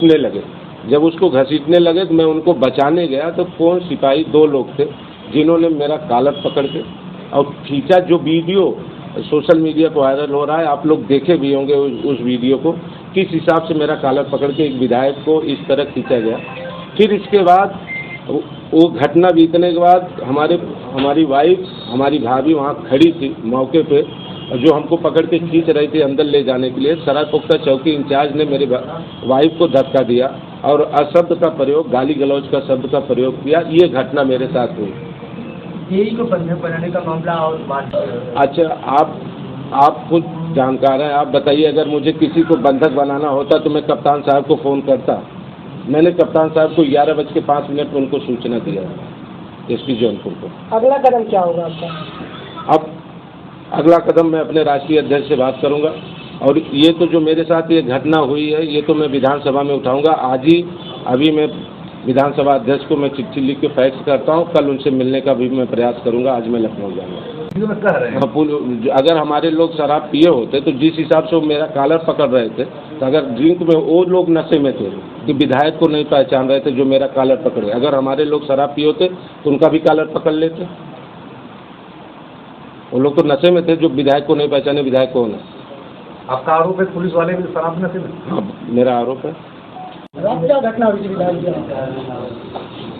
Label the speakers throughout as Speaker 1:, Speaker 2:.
Speaker 1: घसीटने लगे। जब उसको घसीटने लगे तो मैं उनको बचाने गया तो कौन सिपाही 2 लोग थे जिन्होंने मेरा कॉलर पकड़ के और खींचा। जो वीडियो सोशल मीडिया पर वायरल हो रहा है, आप लोग देखे भी होंगे उस वीडियो को, किस हिसाब से मेरा कॉलर पकड़ के एक विधायक को इस तरह खींचा गया। फिर इसके बाद वो घटना बीतने के बाद हमारी वाइफ, हमारी भाभी वहाँ खड़ी थी मौके पे, जो हमको पकड़ के खींच रही थी अंदर ले जाने के लिए। सरायपुख्ता चौकी इंचार्ज ने मेरी वाइफ को धक्का दिया और अशब्द का प्रयोग, गाली गलौज का शब्द का प्रयोग किया। ये घटना मेरे साथ हुई।
Speaker 2: यही को बंधक बनाने का मामला और बात।
Speaker 1: अच्छा, आप खुद जानकार हैं, आप बताइए, अगर मुझे किसी को बंधक बनाना होता तो मैं कप्तान साहब को फ़ोन करता। मैंने कप्तान साहब को 11:05 में उनको सूचना दिया, एसपी जौनपुर को।
Speaker 2: अगला कदम क्या होगा आपका?
Speaker 1: अब अगला कदम मैं अपने राष्ट्रीय अध्यक्ष से बात करूंगा और ये तो जो मेरे साथ ये घटना हुई है ये तो मैं विधानसभा में उठाऊंगा। आज ही अभी मैं विधानसभा अध्यक्ष को मैं चिट्ठी लिख के फैक्स करता हूँ, कल उनसे मिलने का भी मैं प्रयास करूंगा। आज मैं लखनऊ जाऊँगा। अगर हमारे लोग शराब पिए होते तो जिस हिसाब से वो मेरा कॉलर पकड़ रहे थे, तो अगर ड्रिंक में वो लोग नशे में थे कि विधायक को नहीं पहचान रहे थे जो मेरा कॉलर पकड़ रहे, अगर हमारे लोग शराब पिए होते तो उनका भी कॉलर पकड़ लेते। वो लोग तो नशे में थे जो विधायक को नहीं पहचाने। विधायक कौन है?
Speaker 2: आपका आरोप है पुलिस वाले भी शराब नशे में?
Speaker 1: हाँ, मेरा आरोप है।
Speaker 2: रात क्या घटना हुई थी?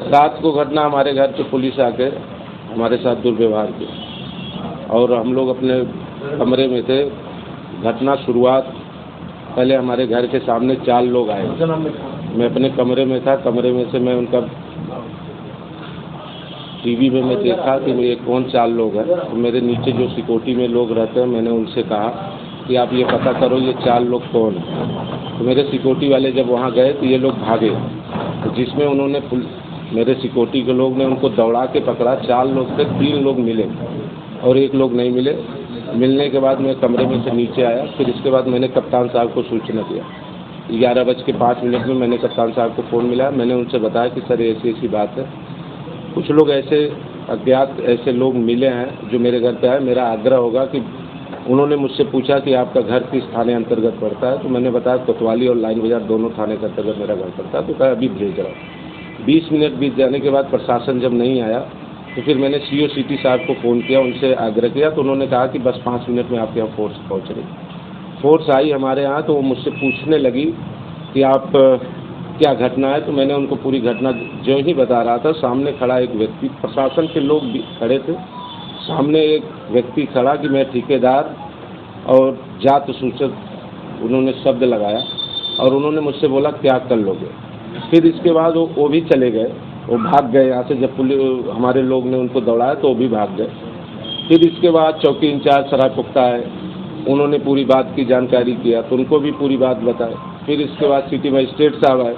Speaker 1: रात को घटना हमारे घर पे पुलिस आके हमारे साथ दुर्व्यवहार किया और हम लोग अपने कमरे में थे। घटना शुरुआत पहले हमारे घर के सामने 4 लोग आए। मैं अपने कमरे में था, कमरे में से मैं उनका टीवी में मैं देखा कि ये कौन 4 लोग हैं। तो मेरे नीचे जो सिक्योरिटी में लोग रहते हैं, मैंने उनसे कहा कि आप ये पता करो ये 4 लोग कौन हैं। तो मेरे सिक्योरिटी वाले जब वहाँ गए तो ये लोग भागे, तो जिसमें उन्होंने मेरे सिक्योरिटी के लोग ने उनको दौड़ा के पकड़ा। 4 लोग थे, 3 लोग मिले और 1 लोग नहीं मिले। मिलने के बाद मैं कमरे में से नीचे आया। फिर इसके बाद मैंने कप्तान साहब को सूचना दिया। 11:05 में मैंने कप्तान साहब को फ़ोन मिला। मैंने उनसे बताया कि सर ऐसी बात है, कुछ लोग ऐसे अज्ञात ऐसे लोग मिले हैं जो मेरे घर पे आए। मेरा आग्रह होगा कि उन्होंने मुझसे पूछा कि आपका घर किस थाने अंतर्गत पड़ता है, तो मैंने बताया कोतवाली और लाइन बाजार दोनों थाने के अंतर्गत मेरा घर पड़ता है। तो कहा अभी भेज रहा हूँ। 20 मिनट बीत जाने के बाद प्रशासन जब नहीं आया तो फिर मैंने CO सिटी साहब को फ़ोन किया, उनसे आग्रह किया, तो उन्होंने कहा कि बस 5 मिनट में आपके यहाँ फोर्स पहुँच रही। फोर्स आई हमारे यहाँ, तो वो मुझसे पूछने लगी कि आप क्या घटना है। तो मैंने उनको पूरी घटना जो ही बता रहा था। सामने खड़ा एक व्यक्ति, प्रशासन के लोग भी खड़े थे, सामने एक व्यक्ति खड़ा कि मैं ठेकेदार और जात सूचक उन्होंने शब्द लगाया और उन्होंने मुझसे बोला क्या कर लोगे। फिर इसके बाद वो भी चले गए, वो भाग गए यहाँ से। जब पुलिस हमारे लोग ने उनको दौड़ाया तो वो भी भाग गए। फिर इसके बाद चौकी इंचार्ज सरायपुख्ता आए, उन्होंने पूरी बात की जानकारी किया तो उनको भी पूरी बात बताई। फिर इसके बाद सिटी मजिस्ट्रेट साहब आए।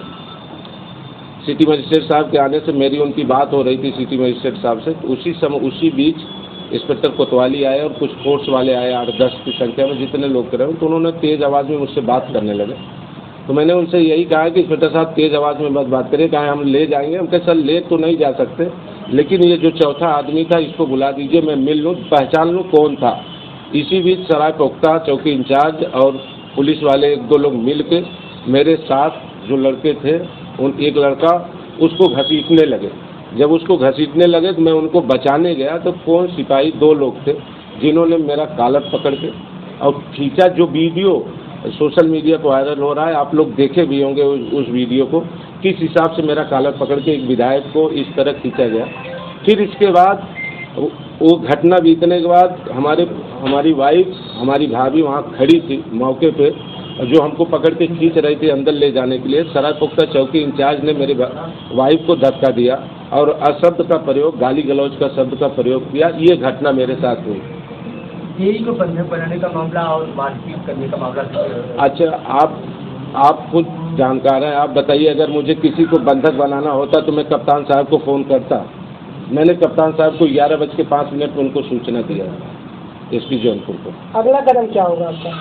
Speaker 1: सिटी मजिस्ट्रेट साहब के आने से मेरी उनकी बात हो रही थी सिटी मजिस्ट्रेट साहब से। तो उसी बीच इंस्पेक्टर कोतवाली आए और कुछ फोर्स वाले आए, 8-10 की संख्या में जितने लोग कर रहे हैं। तो उन्होंने तेज़ आवाज़ में मुझसे बात करने लगे। तो मैंने उनसे यही कहा कि इंस्पेक्टर साहब तेज़ आवाज़ में मत बात करिए, कहा हम ले जाएंगे। हम कहे सर ले तो नहीं जा सकते, लेकिन ये जो चौथा आदमी था इसको बुला दीजिए, मैं मिल लूँ, पहचान लूँ कौन था। इसी बीच सरायपुख्ता चौकी इंचार्ज और पुलिस वाले 1-2 लोग मिल के मेरे साथ जो लड़के थे, उन एक लड़का उसको घसीटने लगे। जब उसको घसीटने लगे तो मैं उनको बचाने गया तो कौन सिपाही 2 लोग थे जिन्होंने मेरा कॉलर पकड़ के और खींचा। जो वीडियो सोशल मीडिया पर वायरल हो रहा है, आप लोग देखे भी होंगे उस वीडियो को, किस हिसाब से मेरा कॉलर पकड़ के एक विधायक को इस तरह खींचा गया। फिर इसके बाद वो घटना बीतने के बाद हमारी वाइफ, हमारी भाभी वहाँ खड़ी थी मौके पे, जो हमको पकड़ के खींच रही थी अंदर ले जाने के लिए। सरायपुख्ता चौकी इंचार्ज ने मेरी वाइफ को धक्का दिया और अशब्द का प्रयोग, गाली गलौज का शब्द का प्रयोग किया। ये घटना मेरे साथ हुई।
Speaker 2: यही को बंधक बनाने का मामला और मारपीट करने का मामला।
Speaker 1: अच्छा, आप खुद जानकार हैं, आप बताइए, अगर मुझे किसी को बंधक बनाना होता तो मैं कप्तान साहब को फ़ोन करता। मैंने कप्तान साहब को 11:05 में उनको सूचना दिया, एसपी जौनपुर को।
Speaker 2: अगला कदम क्या होगा आपका?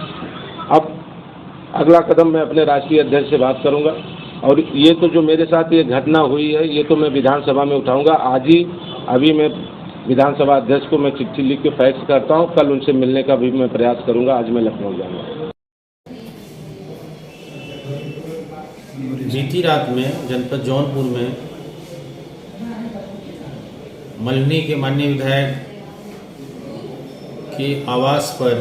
Speaker 1: अब अगला कदम मैं अपने राष्ट्रीय अध्यक्ष से बात करूंगा और ये तो जो मेरे साथ ये घटना हुई है ये तो मैं विधानसभा में उठाऊंगा। आज ही अभी मैं विधानसभा अध्यक्ष को मैं चिट्ठी लिख के फैक्स करता हूँ, कल उनसे मिलने का भी मैं प्रयास करूंगा। आज मैं लखनऊ जाऊँगा।
Speaker 3: बीती रात में जनपद जौनपुर में मल्हनी के माननीय विधायक के आवास पर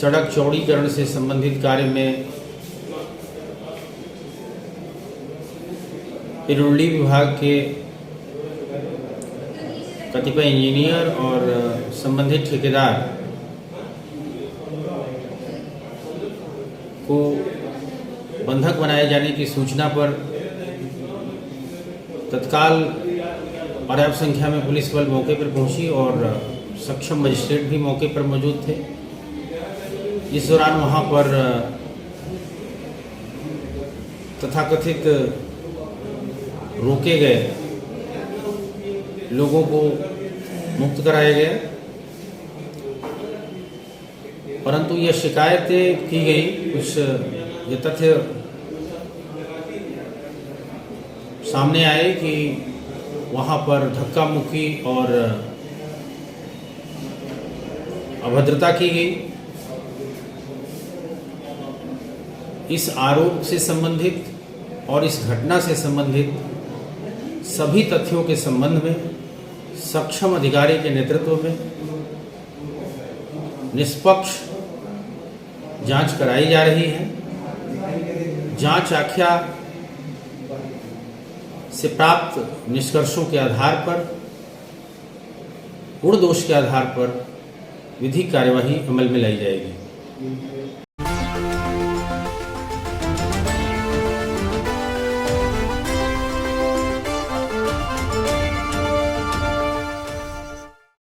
Speaker 3: सड़क चौड़ीकरण से संबंधित कार्य में इरुल्ली विभाग के कतिपय इंजीनियर और संबंधित ठेकेदार को बंधक बनाए जाने की सूचना पर तत्काल पर्याप्त संख्या में पुलिस बल मौके पर पहुंची और सक्षम मजिस्ट्रेट भी मौके पर मौजूद थे। इस दौरान वहां पर तथाकथित रोके गए लोगों को मुक्त कराया गया, परंतु ये शिकायतें की गई, कुछ ये तथ्य सामने आए कि वहाँ पर धक्का मुक्की और अभद्रता की गई। इस आरोप से संबंधित और इस घटना से संबंधित सभी तथ्यों के संबंध में सक्षम अधिकारी के नेतृत्व में निष्पक्ष जांच कराई जा रही है। जांच आख्या से प्राप्त निष्कर्षों के आधार पर, गुण दोष के आधार पर विधिक कार्यवाही अमल में लाई जाएगी।